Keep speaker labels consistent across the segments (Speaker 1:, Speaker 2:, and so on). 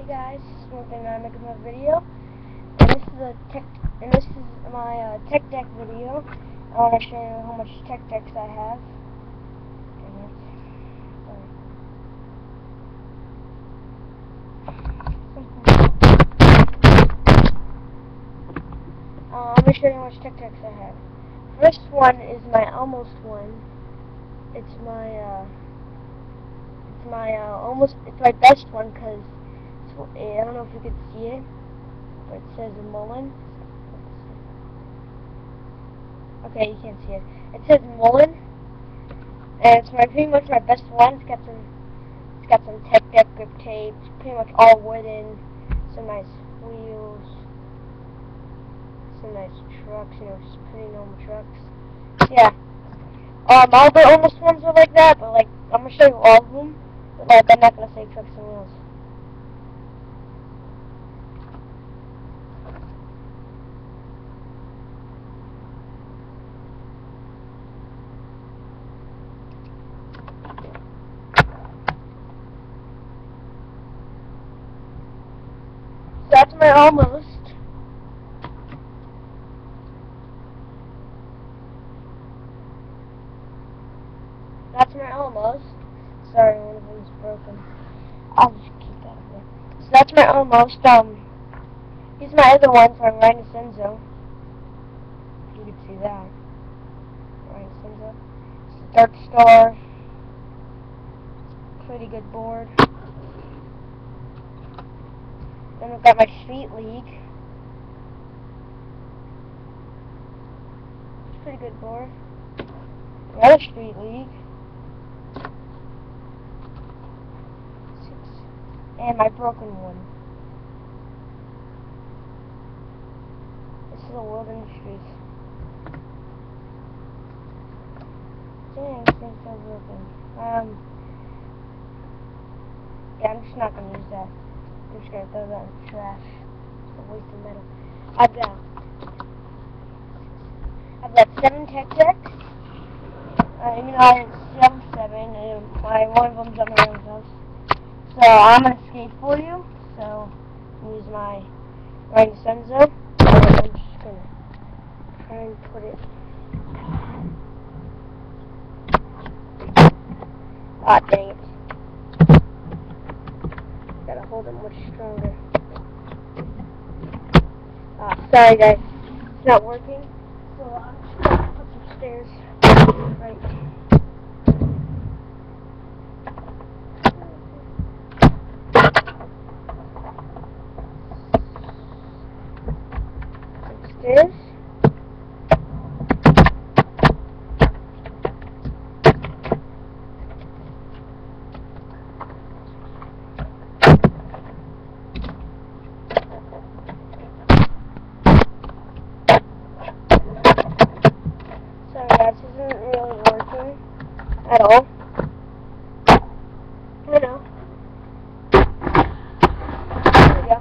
Speaker 1: Hey guys, Smurfing, I'm making another video, and this is my tech deck video. I want to show you how much tech decks I have. I'm going to show you how much tech decks I have. First one is my almost one. It's my best one because I don't know if you could see it, but it says Mullen. Okay, you can't see it. It says Mullen, and it's pretty much my best one. It's got some tech deck grip tape. It's pretty much all wooden. Some nice wheels. Some nice trucks. You know, just pretty normal trucks. Yeah. All the almost ones are like that, but like I'm gonna show you all of them. But like I'm not gonna say trucks and wheels. So that's my almost. That's my almost. Sorry, one of them's broken. I'll just keep that up there. So that's my almost. Here's my other one from Rhinocenzo. You can see that. Rhinocenzo. It's a Dark Star. Pretty good board. Then we've got my Street League. It's a pretty good board. Another Street League. And my broken one. This is the World Industries. Dang, things are broken. Yeah, I'm just not gonna use that. I'm just gonna throw that in the trash. It's a waste of metal. I've got 7 tech decks. Even though I have 7, and one of them's at my own house. So I'm gonna skate for you. So use my Rhinocenzo. I'm just gonna try and put it. Ah, dang it! Gotta hold it much stronger. Sorry guys, it's not working. So I'm just gonna put some stairs right. Stairs. Sorry guys, this isn't really working at all. I know. There we go.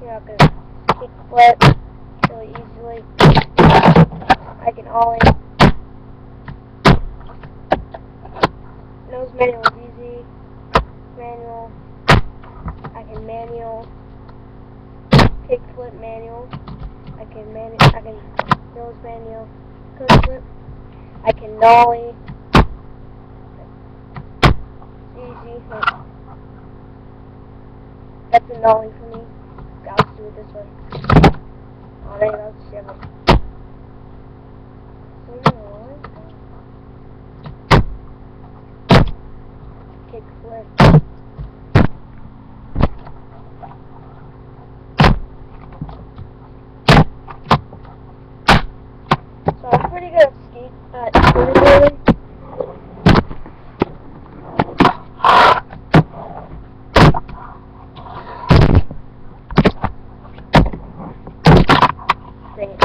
Speaker 1: You're not gonna kick flip really easily. I can ollie. Nose manual is easy. Manual. I can manual. Kick flip manual. I can nose manual. Coast flip. I can nollie. Easy. That's a nollie for me. I'll just do it this way. Oh, there you go. Shiver. Kick flip. So I'm pretty good at skateboarding. Dang it.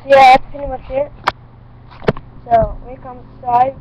Speaker 1: yeah, that's pretty much it. So, we come 5.